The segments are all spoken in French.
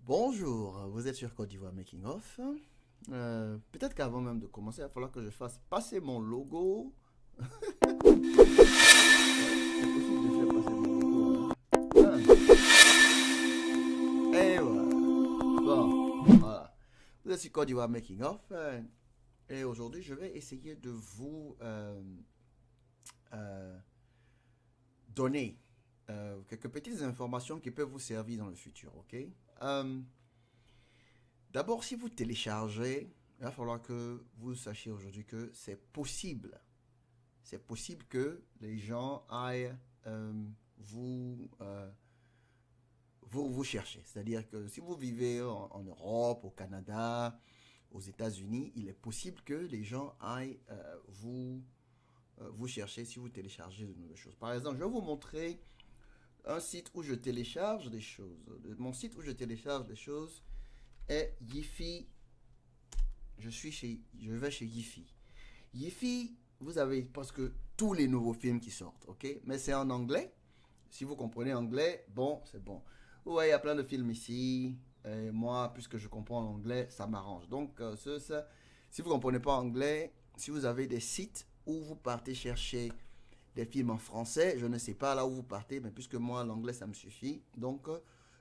Bonjour, vous êtes sur Côte d'Ivoire Making Off. Peut-être qu'avant même de commencer, il va falloir que je fasse passer mon logo. C'est possible de faire passer mon logo, hein. Et voilà. Bon, voilà. Vous êtes sur Côte d'Ivoire Making Off. Et aujourd'hui, je vais essayer de vous euh, donner quelques petites informations qui peuvent vous servir dans le futur, ok? Euh, D'abord, si vous téléchargez, il va falloir que vous sachiez aujourd'hui que c'est possible. C'est possible que les gens aillent euh, vous, euh, vous chercher. C'est-à-dire que si vous vivez en Europe, au Canada, aux États-Unis, il est possible que les gens aillent vous chercher si vous téléchargez de nouvelles choses. Par exemple, je vais vous montrer un site où je télécharge des choses. Mon site où je télécharge des choses est Yifi. Je vais chez Yifi. Yifi, vous avez presque tous les nouveaux films qui sortent, ok? Mais c'est en anglais. Si vous comprenez anglais, bon, c'est bon. Ouais, il y a plein de films ici. Et moi, puisque je comprends l'anglais, ça m'arrange. Donc, si vous ne comprenez pas anglais, si vous avez des sites où vous partez chercher des films en français, je ne sais pas là où vous partez, mais puisque moi, l'anglais, ça me suffit. Donc,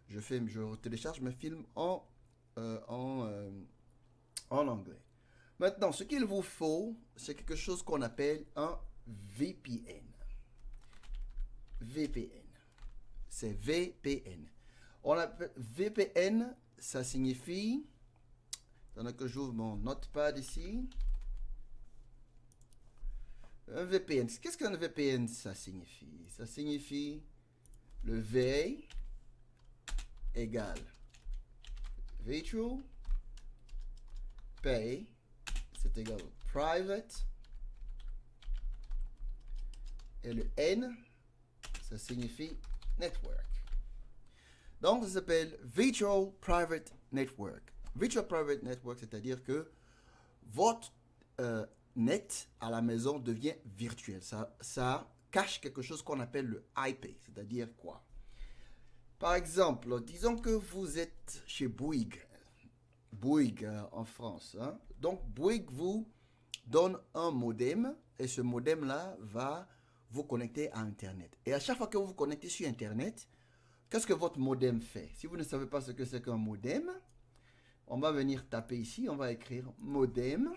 je télécharge mes films euh, en, euh, en anglais. Maintenant, ce qu'il vous faut, c'est quelque chose qu'on appelle un VPN. VPN. C'est VPN. On appelle VPN, ça signifie, pendant que j'ouvre mon notepad ici, un VPN. Qu'est-ce qu'un VPN ça signifie? Ça signifie le V égale Virtual Pay, c'est égal au Private, et le N, ça signifie Network. Donc, ça s'appelle Virtual Private Network. Virtual Private Network, c'est-à-dire que votre net à la maison devient virtuel. Ça cache quelque chose qu'on appelle le IP, c'est-à-dire quoi? Par exemple, disons que vous êtes chez Bouygues, en France. Hein? Donc, Bouygues vous donne un modem et ce modem-là va vous connecter à Internet. Et à chaque fois que vous vous connectez sur Internet, qu'est-ce que votre modem fait? Si vous ne savez pas ce que c'est qu'un modem, on va venir taper ici, on va écrire modem,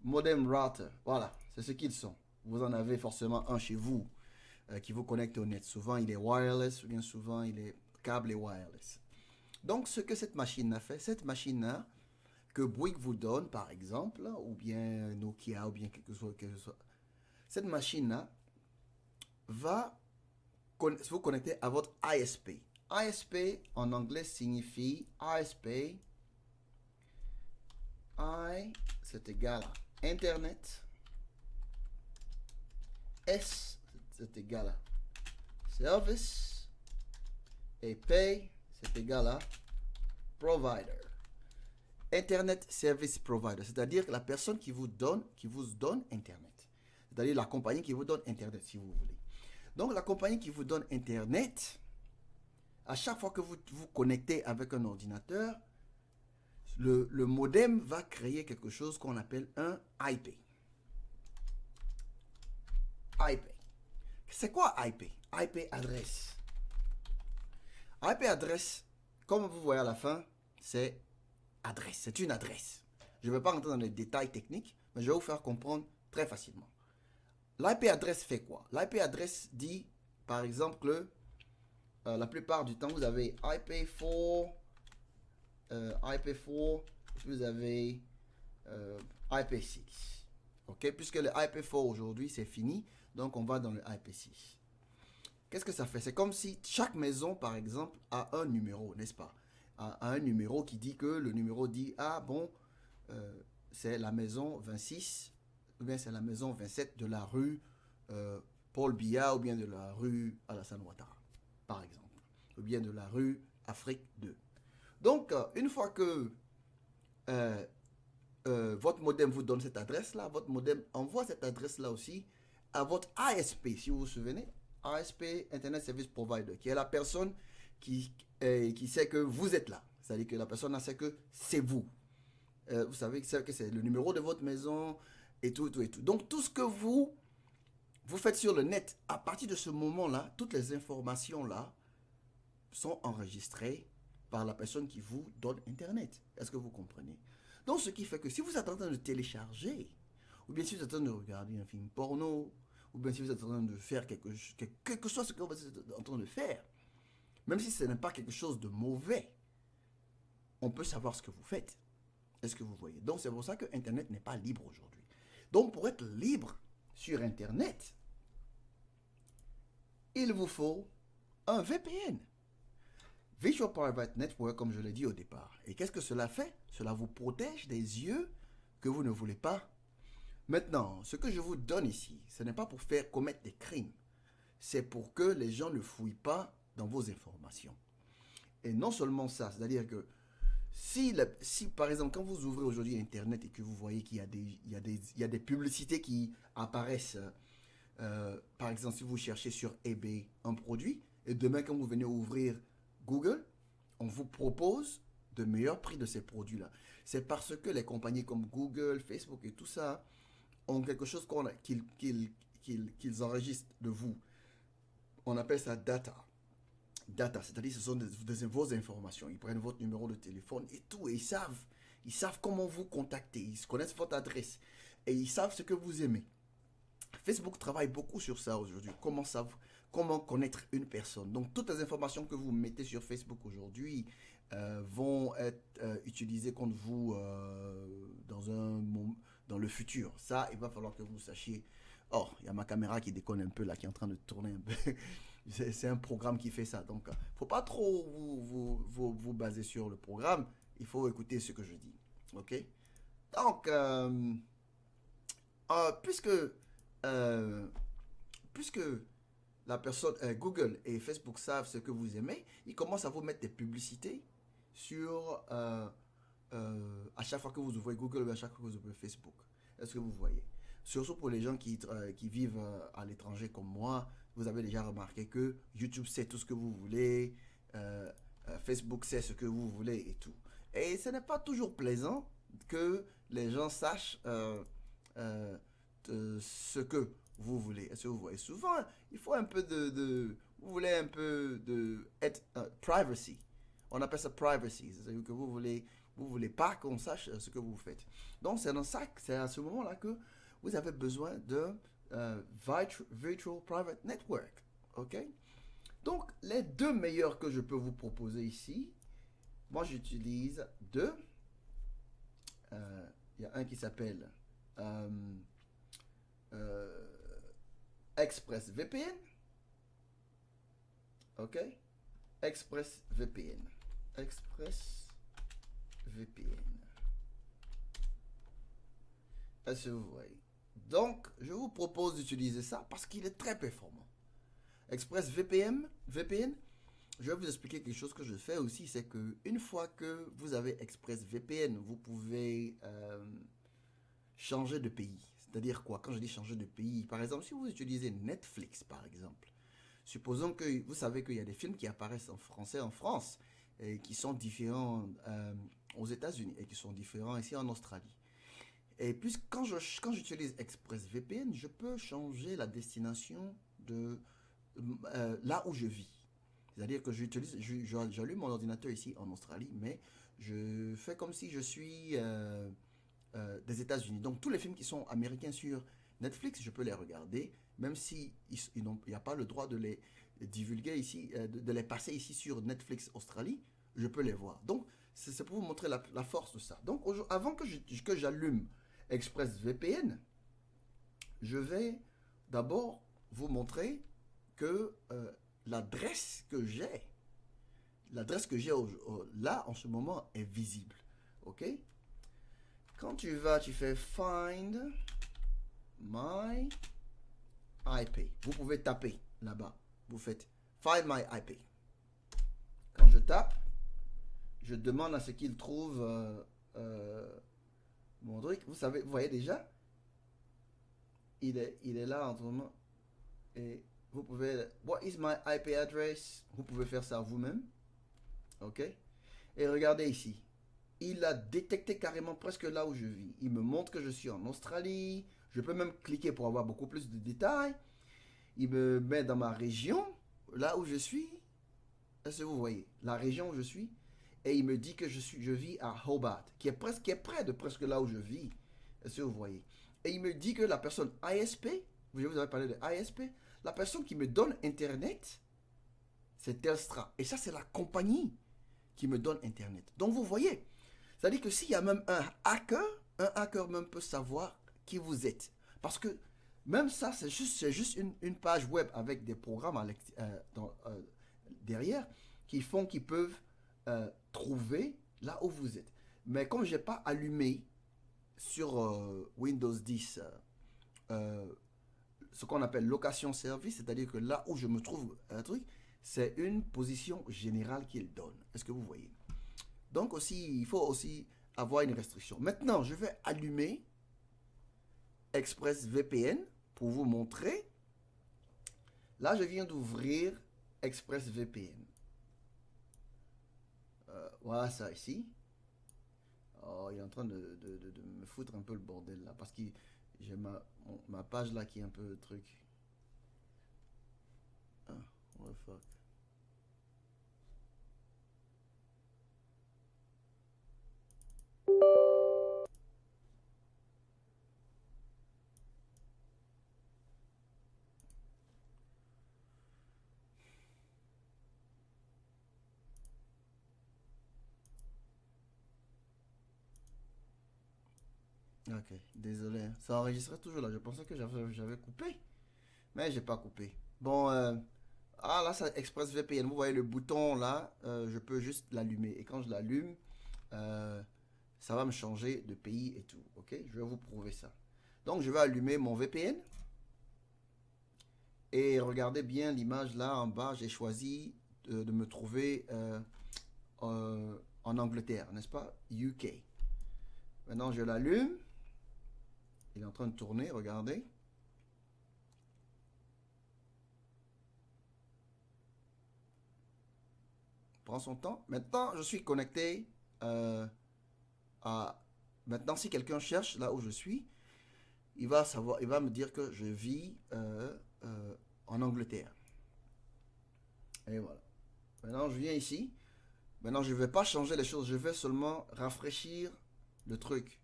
modem router. Voilà, c'est ce qu'ils sont. Vous en avez forcément un chez vous qui vous connecte au net. Souvent, il est wireless, ou bien souvent, il est câble et wireless. Donc, ce que cette machine a fait, cette machine-là, que Bouygues vous donne, par exemple, ou bien Nokia, ou bien quelque chose que ce soit, cette machine-là va vous connecter à votre ISP. ISP en anglais signifie ISP. I, c'est égal à Internet. S, c'est égal à Service. Et Pay, c'est égal à Provider. Internet Service Provider, c'est-à-dire la personne qui vous donne Internet. C'est-à-dire la compagnie qui vous donne Internet, si vous voulez. Donc, la compagnie qui vous donne Internet, à chaque fois que vous vous connectez avec un ordinateur, le modem va créer quelque chose qu'on appelle un IP. IP. C'est quoi IP? IP adresse. IP adresse, comme vous voyez à la fin, c'est adresse. C'est une adresse. Je ne vais pas rentrer dans les détails techniques, mais je vais vous faire comprendre très facilement. L'IP adresse fait quoi? L'IP adresse dit, par exemple, que la plupart du temps, vous avez IP4, IP4, vous avez IP6. Ok? Puisque le IP4 aujourd'hui, c'est fini, donc on va dans le IP6. Qu'est-ce que ça fait? C'est comme si chaque maison, par exemple, a un numéro, n'est-ce pas? A un numéro qui dit que le numéro dit, ah bon, c'est la maison 26, ou bien c'est la maison 27 de la rue Paul Biya, ou bien de la rue Alassane Ouattara, par exemple, ou bien de la rue Afrique 2. Donc, une fois que votre modem vous donne cette adresse-là, votre modem envoie cette adresse-là aussi à votre ISP, si vous vous souvenez. ASP, Internet Service Provider, qui est la personne qui sait que vous êtes là. C'est-à-dire que la personne sait que c'est vous. Vous savez que c'est le numéro de votre maison et tout, tout et tout. Donc, tout ce que vous faites sur le net, à partir de ce moment-là, toutes les informations-là sont enregistrées par la personne qui vous donne Internet. Est-ce que vous comprenez? Donc, ce qui fait que si vous êtes en train de télécharger, ou bien si vous êtes en train de regarder un film porno, ou bien si vous êtes en train de faire quelque chose ce que vous êtes en train de faire, même si ce n'est pas quelque chose de mauvais, on peut savoir ce que vous faites. Est-ce que vous voyez? Donc, c'est pour ça que Internet n'est pas libre aujourd'hui. Donc, pour être libre sur Internet, il vous faut un VPN. Virtual Private Network, comme je l'ai dit au départ. Et qu'est-ce que cela fait? Cela vous protège des yeux que vous ne voulez pas. Maintenant, ce que je vous donne ici, ce n'est pas pour faire commettre des crimes. C'est pour que les gens ne fouillent pas dans vos informations. Et non seulement ça, c'est-à-dire que si par exemple, quand vous ouvrez aujourd'hui Internet et que vous voyez qu'il y a des publicités qui apparaissent, par exemple, si vous cherchez sur eBay un produit, et demain, quand vous venez ouvrir Google, on vous propose de meilleurs prix de ces produits-là. C'est parce que les compagnies comme Google, Facebook et tout ça ont quelque chose qu'ils enregistrent de vous. On appelle ça data. Data, c'est-à-dire ce sont vos informations. Ils prennent votre numéro de téléphone et tout, et ils savent comment vous contacter. Ils connaissent votre adresse et ils savent ce que vous aimez. Facebook travaille beaucoup sur ça aujourd'hui. Comment connaître une personne. Donc, toutes les informations que vous mettez sur Facebook aujourd'hui vont être utilisées contre vous dans le futur. Ça, il va falloir que vous sachiez. Oh, il y a ma caméra qui déconne un peu là, qui est en train de tourner un peu. C'est un programme qui fait ça. Donc, il ne faut pas trop vous baser sur le programme. Il faut écouter ce que je dis. OK? Donc, puisque la personne, Google et Facebook savent ce que vous aimez, ils commencent à vous mettre des publicités sur à chaque fois que vous ouvrez Google ou à chaque fois que vous ouvrez Facebook. Est-ce que vous voyez? Surtout pour les gens qui vivent à l'étranger comme moi, vous avez déjà remarqué que YouTube sait tout ce que vous voulez, Facebook sait ce que vous voulez et tout. Et ce n'est pas toujours plaisant que les gens sachent ce que vous voulez. Est-ce que vous voyez? Souvent, il faut un peu vous voulez un peu de être privacy. On appelle ça privacy. C'est-à-dire que vous voulez pas qu'on sache ce que vous faites. Donc, c'est à ce moment-là que vous avez besoin de Virtual Private Network. OK? Donc, les deux meilleurs que je peux vous proposer ici, moi, j'utilise deux. Il y a un qui s'appelle ExpressVPN. OK? ExpressVPN. Est-ce que vous voyez? Donc, je vous propose d'utiliser ça parce qu'il est très performant. ExpressVPN, je vais vous expliquer quelque chose que je fais aussi, c'est que une fois que vous avez ExpressVPN, vous pouvez changer de pays. C'est-à-dire quoi? Quand je dis changer de pays, par exemple, si vous utilisez Netflix, par exemple, supposons que vous savez qu'il y a des films qui apparaissent en français en France et qui sont différents aux États-Unis et qui sont différents ici en Australie. Et puis, quand j'utilise ExpressVPN, je peux changer la destination de là où je vis. C'est-à-dire que j'allume mon ordinateur ici en Australie, mais je fais comme si je suis des États-Unis. Donc, tous les films qui sont américains sur Netflix, je peux les regarder, même s'il n'y a pas le droit de les divulguer ici, de les passer ici sur Netflix Australie, je peux les voir. Donc, c'est pour vous montrer la force de ça. Donc, avant que j'allume ExpressVPN, je vais d'abord vous montrer que l'adresse que j'ai là en ce moment est visible. OK? Quand tu fais Find My IP. Vous pouvez taper là-bas. Vous faites Find My IP. Quand je tape, je demande à ce qu'il trouve mon truc. Vous voyez déjà, il est là en ce moment. Et vous pouvez, what is my IP address? Vous pouvez faire ça vous-même. OK? Et regardez ici. Il a détecté carrément presque là où je vis. Il me montre que je suis en Australie. Je peux même cliquer pour avoir beaucoup plus de détails. Il me met dans ma région, là où je suis. Est-ce que vous voyez? La région où je suis. Et il me dit que je vis à Hobart, qui est près de presque là où je vis. Est-ce que vous voyez? Et il me dit que la personne ISP, vous avez parlé de ISP, la personne qui me donne Internet, c'est Telstra. Et ça, c'est la compagnie qui me donne Internet. Donc, vous voyez, c'est-à-dire que s'il y a même un hacker même peut savoir qui vous êtes. Parce que même ça, c'est juste une page web avec des programmes derrière qui peuvent trouver là où vous êtes. Mais comme je n'ai pas allumé sur Windows 10 ce qu'on appelle location service, c'est-à-dire que là où je me trouve un truc, c'est une position générale qu'il donne. Est-ce que vous voyez? Donc aussi, il faut aussi avoir une restriction. Maintenant, je vais allumer ExpressVPN pour vous montrer. Là, je viens d'ouvrir ExpressVPN. Voilà ça ici. Oh, il est en train de me foutre un peu le bordel là. Parce que j'ai ma page là qui est un peu truc. Ah, what the fuck. Ok, désolé. Ça enregistrait toujours là. Je pensais que j'avais coupé. Mais j'ai pas coupé. Bon, là, c'est ExpressVPN. Vous voyez le bouton là. Je peux juste l'allumer. Et quand je l'allume, euh, ça va me changer de pays et tout. Ok, je vais vous prouver ça. Donc, je vais allumer mon VPN. Et regardez bien l'image là en bas. J'ai choisi de me trouver en Angleterre, n'est-ce pas? UK. Maintenant, je l'allume. Il est en train de tourner, regardez. Prend son temps. Maintenant, je suis connecté à... Maintenant, si quelqu'un cherche là où je suis, il va savoir, il va me dire que je vis en Angleterre. Et voilà. Maintenant, je viens ici. Maintenant, je ne vais pas changer les choses. Je vais seulement rafraîchir le truc.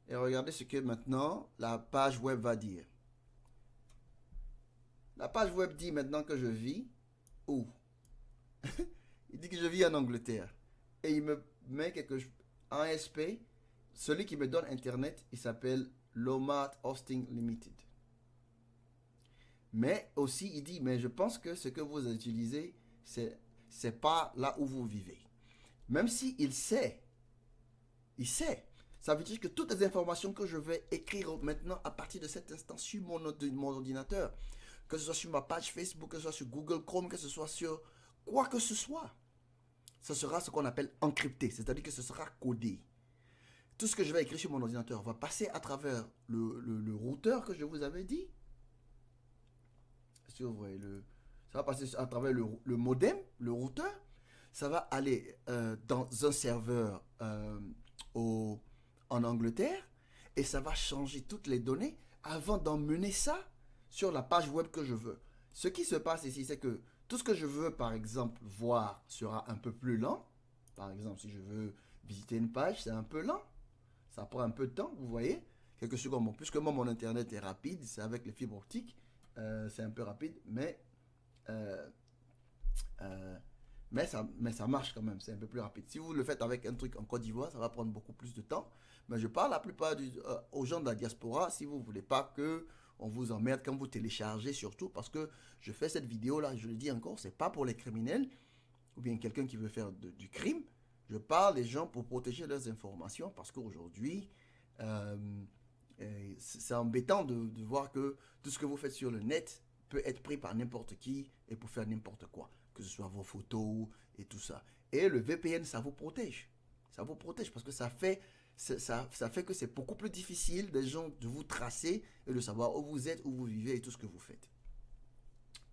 Et regardez ce que maintenant la page web va dire. La page web dit maintenant que je vis où? Il dit que je vis en Angleterre. Et il me met quelque chose en SP. Celui qui me donne Internet, il s'appelle Lomart Hosting Limited. Mais aussi, il dit, mais je pense que ce que vous utilisez, c'est pas là où vous vivez. Même si il sait. Ça veut dire que toutes les informations que je vais écrire maintenant à partir de cet instant sur mon ordinateur, que ce soit sur ma page Facebook, que ce soit sur Google Chrome, que ce soit sur quoi que ce soit, ce sera ce qu'on appelle encrypté, c'est-à-dire que ce sera codé. Tout ce que je vais écrire sur mon ordinateur va passer à travers le routeur que je vous avais dit. Si vous voyez, ça va passer à travers le modem, le routeur. Ça va aller dans un serveur en Angleterre et ça va changer toutes les données avant d'emmener ça sur la page web que je veux. Ce qui se passe ici, c'est que tout ce que je veux, par exemple, voir sera un peu plus lent. Par exemple, si je veux visiter une page, c'est un peu lent. Ça prend un peu de temps, vous voyez. Quelques secondes. Bon, puisque moi, mon Internet est rapide, c'est avec les fibres optiques. C'est un peu rapide, euh, euh, mais ça marche quand même. C'est un peu plus rapide. Si vous le faites avec un truc en Côte d'Ivoire, ça va prendre beaucoup plus de temps. Mais je parle la plupart aux gens de la diaspora, si vous ne voulez pas que on vous emmerde quand vous téléchargez, surtout parce que je fais cette vidéo là, je le dis encore, c'est pas pour les criminels ou bien quelqu'un qui veut faire du crime. Je parle des gens pour protéger leurs informations parce qu'aujourd'hui, euh, c'est embêtant de voir que tout ce que vous faites sur le net peut être pris par n'importe qui et pour faire n'importe quoi, que ce soit vos photos et tout ça. Et le VPN, ça vous protège. Ça vous protège parce que ça fait que c'est beaucoup plus difficile des gens de vous tracer et de savoir où vous êtes, où vous vivez et tout ce que vous faites.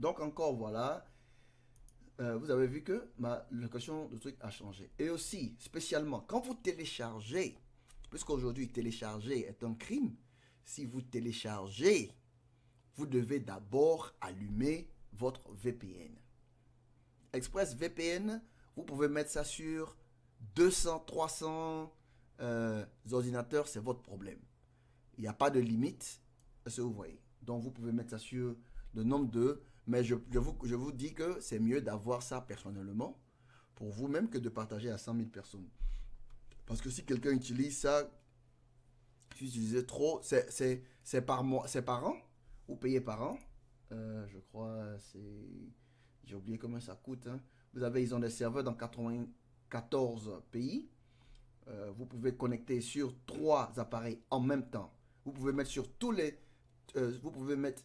Donc encore voilà, vous avez vu que ma location de truc a changé. Et aussi, spécialement, quand vous téléchargez, puisqu'aujourd'hui télécharger est un crime, si vous téléchargez, vous devez d'abord allumer votre VPN. ExpressVPN, vous pouvez mettre ça sur 200, 300 ordinateurs, c'est votre problème. Il n'y a pas de limite, est-ce que vous voyez? Donc vous pouvez mettre ça sur le nombre de, mais je vous dis que c'est mieux d'avoir ça personnellement pour vous-même que de partager à 100 000 personnes. Parce que si quelqu'un utilise ça, si vous utilisez trop, c'est par mois, c'est par an, vous payez par an. Je crois, j'ai oublié comment ça coûte. Hein. Ils ont des serveurs dans 94 pays. Vous pouvez connecter sur 3 appareils en même temps. Vous pouvez mettre sur tous les, vous pouvez mettre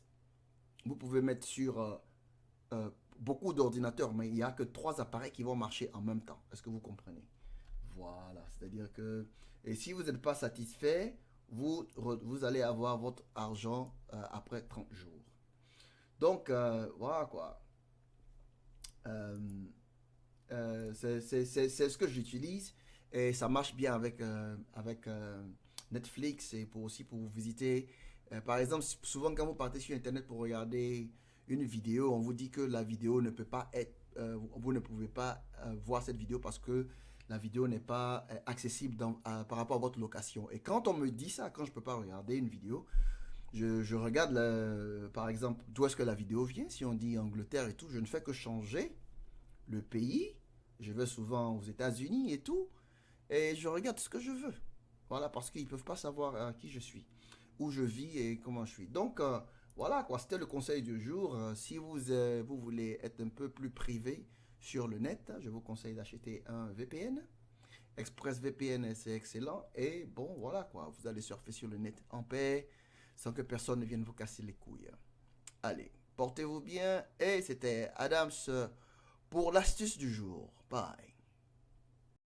sur beaucoup d'ordinateurs, mais il n'y a que 3 appareils qui vont marcher en même temps. Est-ce que vous comprenez? Voilà, c'est-à-dire que, et si vous n'êtes pas satisfait, vous allez avoir votre argent après 30 jours. Donc, voilà quoi. C'est ce que j'utilise et ça marche bien avec Netflix et aussi pour vous visiter. Par exemple, souvent quand vous partez sur Internet pour regarder une vidéo, on vous dit que la vidéo ne peut pas être, vous ne pouvez pas voir cette vidéo parce que la vidéo n'est pas accessible par rapport à votre location. Et quand on me dit ça, quand je ne peux pas regarder une vidéo, je regarde, par exemple, d'où est-ce que la vidéo vient. Si on dit Angleterre et tout, je ne fais que changer le pays. Je vais souvent aux États-Unis et tout. Et je regarde ce que je veux. Voilà, parce qu'ils ne peuvent pas savoir qui je suis, où je vis et comment je suis. Donc, voilà quoi, c'était le conseil du jour. Si vous voulez être un peu plus privé sur le net, je vous conseille d'acheter un VPN. ExpressVPN, c'est excellent. Et bon, voilà quoi, vous allez surfer sur le net en paix, sans que personne ne vienne vous casser les couilles. Allez, portez-vous bien. Et c'était Adams pour l'astuce du jour. Bye.